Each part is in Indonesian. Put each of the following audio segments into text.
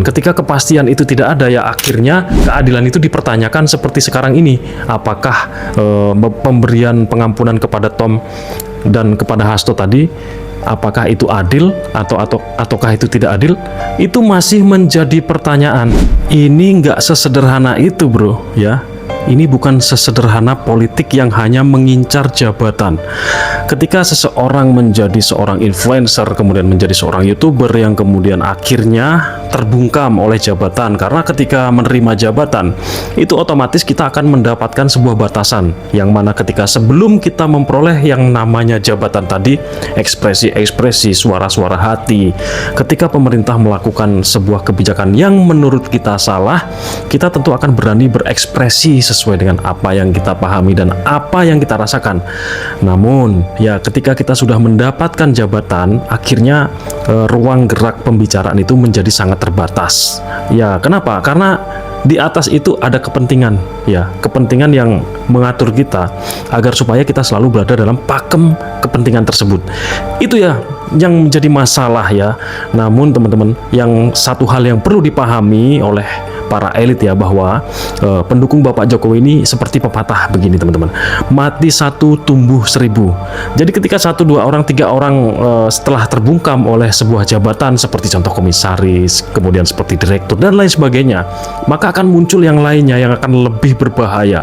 Ketika kepastian itu tidak ada, ya akhirnya keadilan itu dipertanyakan seperti sekarang ini. Apakah pemberian pengampunan kepada Tom dan kepada Hasto tadi, apakah itu adil ataukah itu tidak adil? Itu masih menjadi pertanyaan. Ini nggak sesederhana itu, bro, ya. Ini bukan sesederhana politik yang hanya mengincar jabatan. Ketika seseorang menjadi seorang influencer, kemudian menjadi seorang YouTuber yang kemudian akhirnya terbungkam oleh jabatan, karena ketika menerima jabatan itu otomatis kita akan mendapatkan sebuah batasan, yang mana ketika sebelum kita memperoleh yang namanya jabatan tadi, ekspresi-ekspresi, suara-suara hati, ketika pemerintah melakukan sebuah kebijakan yang menurut kita salah, kita tentu akan berani berekspresi sesuai dengan apa yang kita pahami dan apa yang kita rasakan. Namun ya, ketika kita sudah mendapatkan jabatan, akhirnya ruang gerak pembicaraan itu menjadi sangat terbatas. Ya, kenapa? Karena di atas itu ada kepentingan, ya, kepentingan yang mengatur kita agar supaya kita selalu berada dalam pakem kepentingan tersebut. Itu ya yang menjadi masalah, ya. Namun teman-teman, yang satu hal yang perlu dipahami oleh para elit, ya, bahwa pendukung Bapak Jokowi ini seperti pepatah begini, teman-teman. Mati satu, tumbuh seribu. Jadi ketika 1, 2 orang, 3 orang setelah terbungkam oleh sebuah jabatan seperti contoh komisaris, kemudian seperti direktur dan lain sebagainya, maka akan muncul yang lainnya yang akan lebih berbahaya.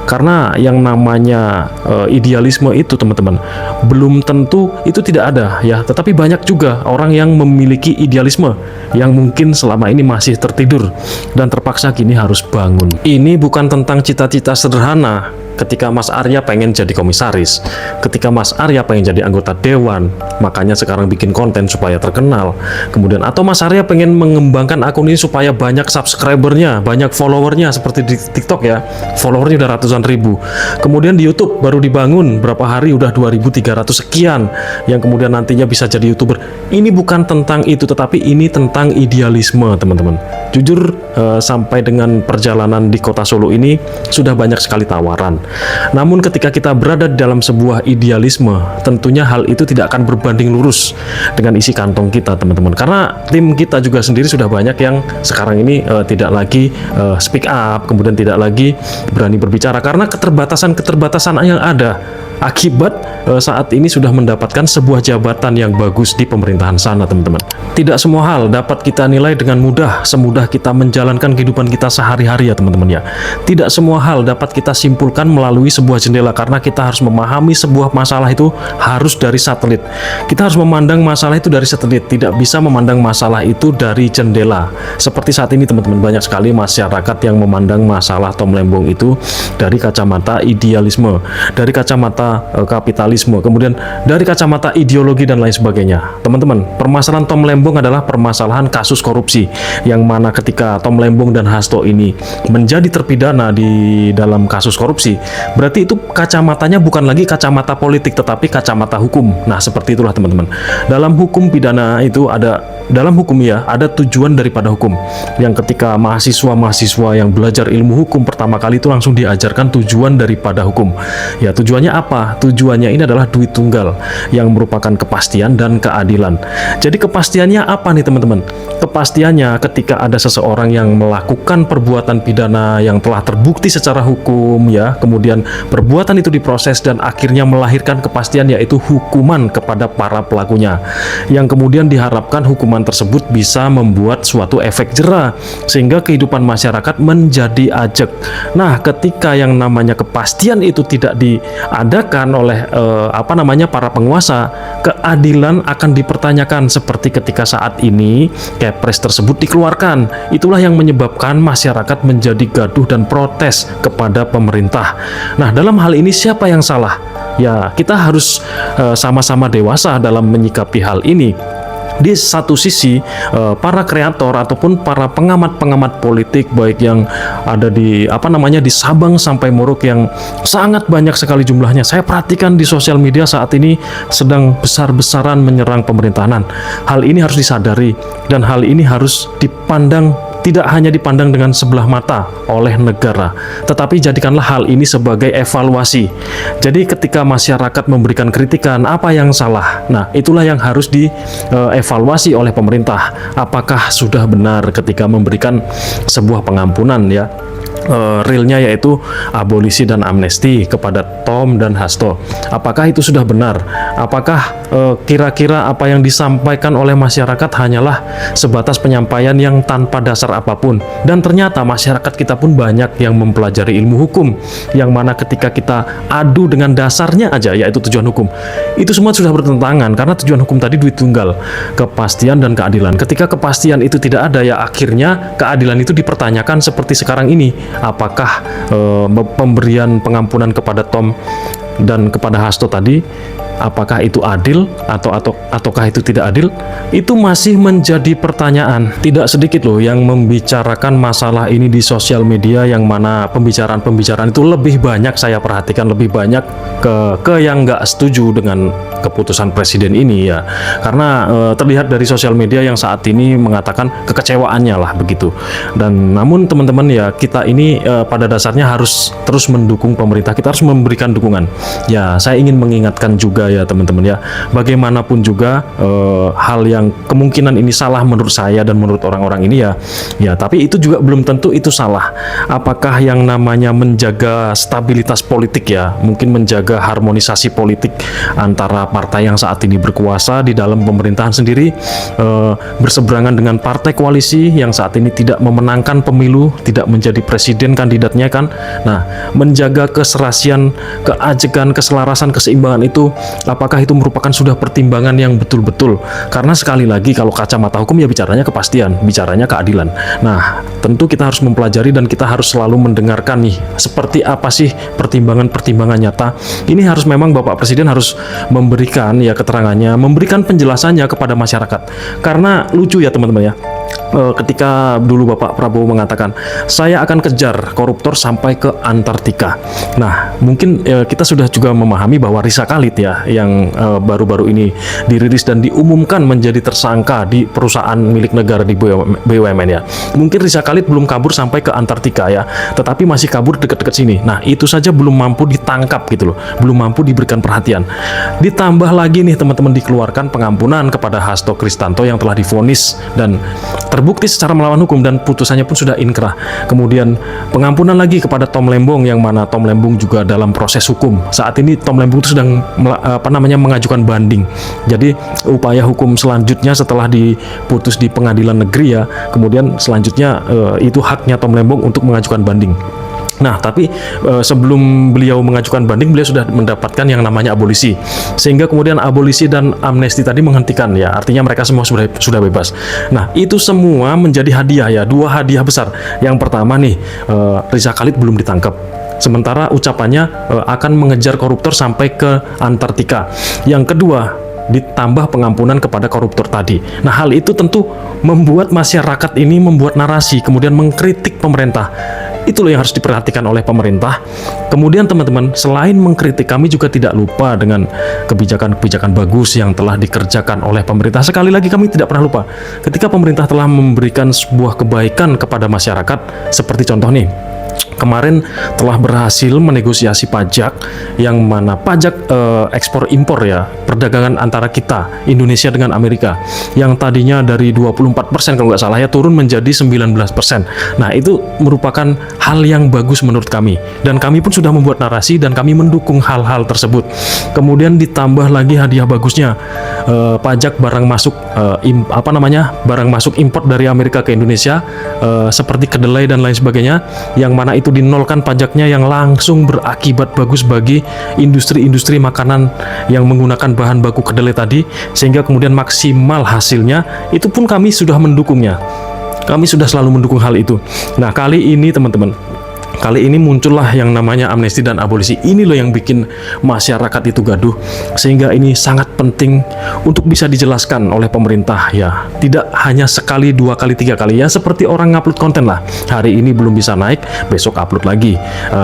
Karena yang namanya idealisme itu, teman-teman, belum tentu itu tidak ada, ya, tetapi banyak juga orang yang memiliki idealisme yang mungkin selama ini masih tertidur dan terpaksa kini harus bangun. Ini bukan tentang cita-cita sederhana. Ketika Mas Arya pengen jadi komisaris, ketika Mas Arya pengen jadi anggota dewan, makanya sekarang bikin konten supaya terkenal. Kemudian atau Mas Arya pengen mengembangkan akun ini supaya banyak subscribernya, banyak followernya, seperti di TikTok, ya, followernya udah ratusan ribu. Kemudian di YouTube baru dibangun berapa hari udah 2.300 sekian, yang kemudian nantinya bisa jadi YouTuber. Ini bukan tentang itu, tetapi ini tentang idealisme, teman-teman. Jujur, sampai dengan perjalanan di kota Solo ini sudah banyak sekali tawaran. Namun ketika kita berada di dalam sebuah idealisme, tentunya hal itu tidak akan berbanding lurus dengan isi kantong kita, teman-teman. Karena tim kita juga sendiri sudah banyak yang sekarang ini tidak lagi speak up, kemudian tidak lagi berani berbicara karena keterbatasan yang ada. Akibat saat ini sudah mendapatkan sebuah jabatan yang bagus di pemerintahan sana, teman-teman. Tidak semua hal dapat kita nilai dengan mudah, semudah kita menjalankan kehidupan kita sehari-hari, ya, teman-teman, ya. Tidak semua hal dapat kita simpulkan melalui sebuah jendela, karena kita harus memahami sebuah masalah itu harus dari satelit. Kita harus memandang masalah itu dari satelit, tidak bisa memandang masalah itu dari jendela. Seperti saat ini, teman-teman, banyak sekali masyarakat yang memandang masalah Tom Lembong itu dari kacamata idealisme, dari kacamata kapitalisme, kemudian dari kacamata ideologi dan lain sebagainya. Teman-teman, permasalahan Tom Lembong adalah permasalahan kasus korupsi, yang mana ketika Tom Lembong dan Hasto ini menjadi terpidana di dalam kasus korupsi, berarti itu kacamatanya bukan lagi kacamata politik, tetapi kacamata hukum. Nah, seperti itulah, teman-teman. Dalam hukum pidana itu dalam hukum, ya, ada tujuan daripada hukum, yang ketika mahasiswa-mahasiswa yang belajar ilmu hukum pertama kali itu langsung diajarkan tujuan daripada hukum. Ya, tujuannya apa? Tujuannya ini adalah duit tunggal, yang merupakan kepastian dan keadilan. Jadi kepastiannya apa nih, teman-teman? Kepastiannya ketika ada seseorang yang melakukan perbuatan pidana yang telah terbukti secara hukum, ya, kemudian perbuatan itu diproses dan akhirnya melahirkan kepastian, yaitu hukuman kepada para pelakunya, yang kemudian diharapkan hukuman tersebut bisa membuat suatu efek jera sehingga kehidupan masyarakat menjadi ajak. Nah, ketika yang namanya kepastian itu tidak diadakan oleh para penguasa, keadilan akan dipertanyakan, seperti ketika saat ini Kepres tersebut dikeluarkan. Itulah yang menyebabkan masyarakat menjadi gaduh dan protes kepada pemerintah. Nah, dalam hal ini siapa yang salah? Ya, kita harus sama-sama dewasa dalam menyikapi hal ini. Di satu sisi, para kreator ataupun para pengamat-pengamat politik, baik yang ada di di Sabang sampai Merauke, yang sangat banyak sekali jumlahnya. Saya perhatikan di sosial media saat ini sedang besar-besaran menyerang pemerintahan. Hal ini harus disadari dan hal ini harus dipandang tidak hanya dipandang dengan sebelah mata oleh negara, tetapi jadikanlah hal ini sebagai evaluasi. Jadi ketika masyarakat memberikan kritikan, apa yang salah? Nah, itulah yang harus dievaluasi oleh pemerintah. Apakah sudah benar ketika memberikan sebuah pengampunan ya? Realnya yaitu abolisi dan amnesti kepada Tom dan Hasto. Apakah itu sudah benar? Apakah kira-kira apa yang disampaikan oleh masyarakat hanyalah sebatas penyampaian yang tanpa dasar apapun? Dan ternyata masyarakat kita pun banyak yang mempelajari ilmu hukum, yang mana ketika kita adu dengan dasarnya aja, yaitu tujuan hukum, itu semua sudah bertentangan, karena tujuan hukum tadi duit tunggal, kepastian dan keadilan. Ketika kepastian itu tidak ada, ya akhirnya keadilan itu dipertanyakan seperti sekarang ini. Apakah pemberian pengampunan kepada Tom dan kepada Hasto tadi, apakah itu adil ataukah itu tidak adil? Itu masih menjadi pertanyaan. Tidak sedikit loh yang membicarakan masalah ini di sosial media, yang mana pembicaraan itu lebih banyak, saya perhatikan lebih banyak ke yang nggak setuju dengan keputusan presiden ini ya, karena terlihat dari sosial media yang saat ini mengatakan kekecewaannya lah begitu. Dan namun teman-teman ya, kita ini pada dasarnya harus terus mendukung pemerintah, kita harus memberikan dukungan. Ya, saya ingin mengingatkan juga ya teman-teman ya, bagaimanapun juga hal yang kemungkinan ini salah menurut saya dan menurut orang-orang ini ya, tapi itu juga belum tentu itu salah. Apakah yang namanya menjaga stabilitas politik ya, mungkin menjaga harmonisasi politik antara partai yang saat ini berkuasa di dalam pemerintahan sendiri berseberangan dengan partai koalisi yang saat ini tidak memenangkan pemilu, tidak menjadi presiden kandidatnya kan. Nah, menjaga keserasian, keajegan, keselarasan, keseimbangan itu, apakah itu merupakan sudah pertimbangan yang betul-betul? Karena sekali lagi kalau kacamata hukum ya bicaranya kepastian, bicaranya keadilan. Nah, tentu kita harus mempelajari dan kita harus selalu mendengarkan nih, seperti apa sih pertimbangan-pertimbangan nyata. Ini harus memang Bapak Presiden harus memberikan ya keterangannya, memberikan penjelasannya kepada masyarakat. Karena lucu ya teman-teman ya, ketika dulu Bapak Prabowo mengatakan saya akan kejar koruptor sampai ke Antartika. Nah, mungkin kita sudah juga memahami bahwa Risa Khalid ya, yang baru-baru ini dirilis dan diumumkan menjadi tersangka di perusahaan milik negara di BUMN ya. Mungkin Risa Khalid belum kabur sampai ke Antartika ya, tetapi masih kabur dekat-dekat sini. Nah, itu saja belum mampu ditangkap gitu loh, belum mampu diberikan perhatian. Ditambah lagi nih teman-teman, dikeluarkan pengampunan kepada Hasto Kristanto yang telah divonis dan terbukti secara melawan hukum dan putusannya pun sudah inkrah. Kemudian pengampunan lagi kepada Tom Lembong, yang mana Tom Lembong juga dalam proses hukum. Saat ini Tom Lembong itu sedang mengajukan banding. Jadi upaya hukum selanjutnya setelah diputus di pengadilan negeri ya, kemudian selanjutnya itu haknya Tom Lembong untuk mengajukan banding. Nah, tapi sebelum beliau mengajukan banding, beliau sudah mendapatkan yang namanya abolisi. Sehingga kemudian abolisi dan amnesti tadi menghentikan ya, artinya mereka semua sudah bebas. Nah, itu semua menjadi hadiah ya, dua hadiah besar. Yang pertama nih, Risa Khalid belum ditangkap. Sementara ucapannya akan mengejar koruptor sampai ke Antartika. Yang kedua, ditambah pengampunan kepada koruptor tadi. Nah, hal itu tentu membuat masyarakat ini membuat narasi, kemudian mengkritik pemerintah. Itulah yang harus diperhatikan oleh pemerintah. Kemudian teman-teman, selain mengkritik, kami juga tidak lupa dengan kebijakan-kebijakan bagus yang telah dikerjakan oleh pemerintah. Sekali lagi kami tidak pernah lupa ketika pemerintah telah memberikan sebuah kebaikan kepada masyarakat. Seperti contoh nih, kemarin telah berhasil menegosiasi pajak, yang mana pajak ekspor impor ya, perdagangan antara kita Indonesia dengan Amerika, yang tadinya dari 24% kalau nggak salah ya, turun menjadi 19%. Nah, itu merupakan hal yang bagus menurut kami, dan kami pun sudah membuat narasi dan kami mendukung hal-hal tersebut. Kemudian ditambah lagi hadiah bagusnya, pajak barang masuk barang masuk impor dari Amerika ke Indonesia, seperti kedelai dan lain sebagainya, yang mana itu dinolkan pajaknya, yang langsung berakibat bagus bagi industri-industri makanan yang menggunakan bahan baku kedelai tadi, sehingga kemudian maksimal hasilnya. Itu pun kami sudah mendukungnya. Kami sudah selalu mendukung hal itu. Nah, kali ini teman-teman, Kali ini muncullah yang namanya amnesti dan abolisi. Ini loh yang bikin masyarakat itu gaduh, sehingga ini sangat penting untuk bisa dijelaskan oleh pemerintah ya. Tidak hanya sekali, 2 kali, 3 kali ya, seperti orang ngupload konten lah. Hari ini belum bisa naik, besok upload lagi.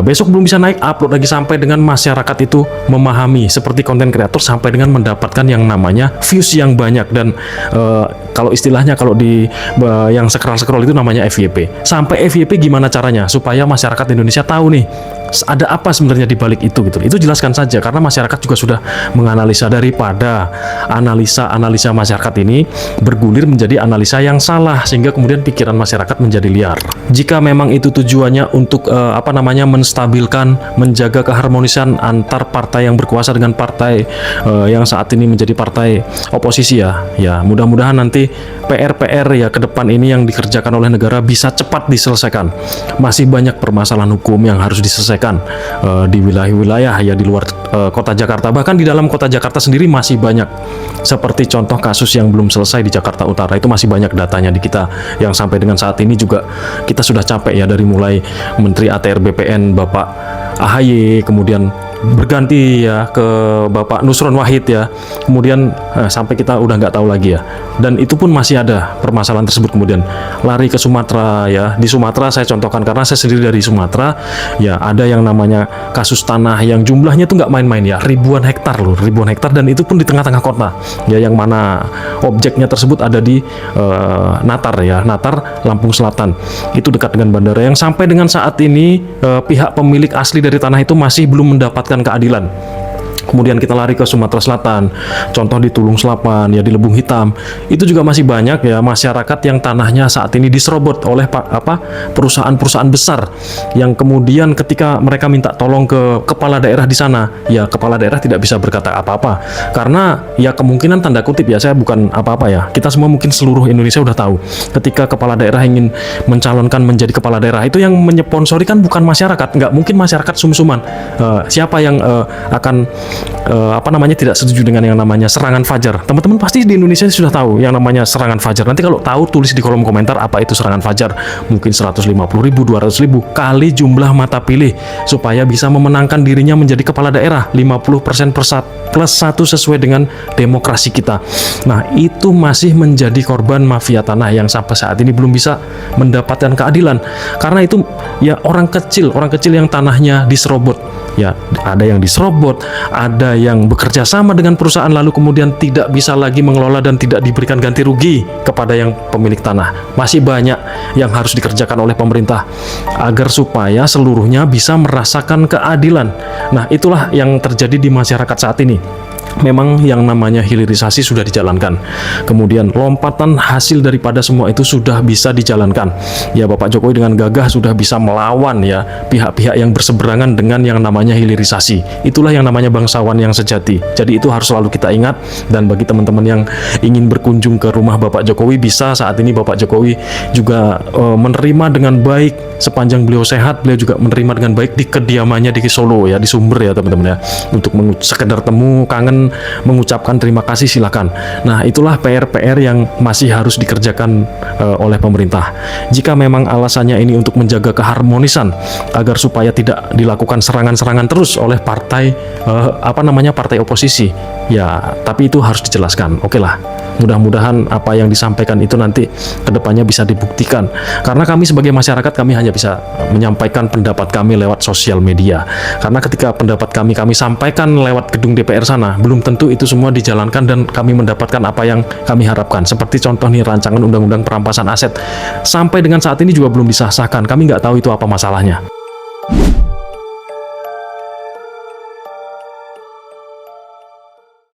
Besok belum bisa naik, upload lagi, sampai dengan masyarakat itu memahami, seperti konten kreator, sampai dengan mendapatkan yang namanya views yang banyak. Dan kalau istilahnya kalau di yang scroll itu namanya FYP. Sampai FYP gimana caranya supaya masyarakat Indonesia tahu nih ada apa sebenarnya di balik itu gitu. Itu jelaskan saja, karena masyarakat juga sudah menganalisa, daripada analisa masyarakat ini bergulir menjadi analisa yang salah, sehingga kemudian pikiran masyarakat menjadi liar. Jika memang itu tujuannya untuk menstabilkan, menjaga keharmonisan antar partai yang berkuasa dengan partai yang saat ini menjadi partai oposisi ya mudah-mudahan nanti PR ya ke depan ini yang dikerjakan oleh negara bisa cepat diselesaikan. Masih banyak permasalahan hukum yang harus diselesaikan di wilayah-wilayah ya di luar kota Jakarta. Bahkan di dalam kota Jakarta sendiri masih banyak, seperti contoh kasus yang belum selesai di Jakarta Utara, itu masih banyak datanya di kita, yang sampai dengan saat ini juga kita sudah capek ya, dari mulai Menteri ATR BPN Bapak AHY, kemudian berganti ya ke Bapak Nusron Wahid ya, kemudian sampai kita udah nggak tahu lagi ya. Dan itu pun masih ada permasalahan tersebut, kemudian lari ke Sumatera ya. Di Sumatera saya contohkan karena saya sendiri dari Sumatera ya, ada yang namanya kasus tanah yang jumlahnya tuh nggak main-main ya, ribuan hektar loh, ribuan hektar, dan itu pun di tengah-tengah kota ya, yang mana objeknya tersebut ada di Natar ya, Natar Lampung Selatan, itu dekat dengan bandara, yang sampai dengan saat ini pihak pemilik asli dari tanah itu masih belum mendapatkan keadilan. Kemudian kita lari ke Sumatera Selatan, contoh di Tulung Selapan ya, di Lebung Hitam, itu juga masih banyak ya masyarakat yang tanahnya saat ini diserobot oleh perusahaan-perusahaan besar, yang kemudian ketika mereka minta tolong ke kepala daerah di sana ya, kepala daerah tidak bisa berkata apa-apa, karena ya kemungkinan tanda kutip ya, saya bukan apa-apa ya, kita semua mungkin seluruh Indonesia udah tahu, ketika kepala daerah ingin mencalonkan menjadi kepala daerah, itu yang menyponsori kan bukan masyarakat. Nggak mungkin masyarakat sumsuman. Siapa yang akan tidak setuju dengan yang namanya serangan fajar? Teman-teman pasti di Indonesia sudah tahu yang namanya serangan fajar. Nanti kalau tahu, tulis di kolom komentar apa itu serangan fajar. Mungkin 150.000, 200.000 kali jumlah mata pilih, supaya bisa memenangkan dirinya menjadi kepala daerah 50% plus 1 sesuai dengan demokrasi kita. Nah, itu masih menjadi korban mafia tanah yang sampai saat ini belum bisa mendapatkan keadilan. Karena itu ya orang kecil yang tanahnya diserobot. Ya, ada yang diserobot, ada yang bekerja sama dengan perusahaan lalu kemudian tidak bisa lagi mengelola dan tidak diberikan ganti rugi kepada yang pemilik tanah. Masih banyak yang harus dikerjakan oleh pemerintah agar supaya seluruhnya bisa merasakan keadilan. Nah, itulah yang terjadi di masyarakat saat ini. Memang yang namanya hilirisasi sudah dijalankan, kemudian lompatan hasil daripada semua itu sudah bisa dijalankan ya. Bapak Jokowi dengan gagah sudah bisa melawan ya pihak-pihak yang berseberangan dengan yang namanya hilirisasi. Itulah yang namanya bangsawan yang sejati. Jadi itu harus selalu kita ingat. Dan bagi teman-teman yang ingin berkunjung ke rumah Bapak Jokowi, bisa. Saat ini Bapak Jokowi juga menerima dengan baik, sepanjang beliau sehat, beliau juga menerima dengan baik di kediamannya di Solo ya, di Sumber ya teman-teman ya, untuk sekedar temu, kangen, mengucapkan terima kasih, silakan. Nah, itulah PR yang masih harus dikerjakan oleh pemerintah. Jika memang alasannya ini untuk menjaga keharmonisan agar supaya tidak dilakukan serangan-serangan terus oleh partai partai oposisi ya, tapi itu harus dijelaskan. Oke lah, mudah-mudahan apa yang disampaikan itu nanti kedepannya bisa dibuktikan, karena kami sebagai masyarakat, kami hanya bisa menyampaikan pendapat kami lewat sosial media. Karena ketika pendapat kami sampaikan lewat gedung DPR sana, belum tentu itu semua dijalankan dan kami mendapatkan apa yang kami harapkan. Seperti contoh nih, rancangan undang-undang perampasan aset sampai dengan saat ini juga belum disahkan. Kami nggak tahu itu apa masalahnya.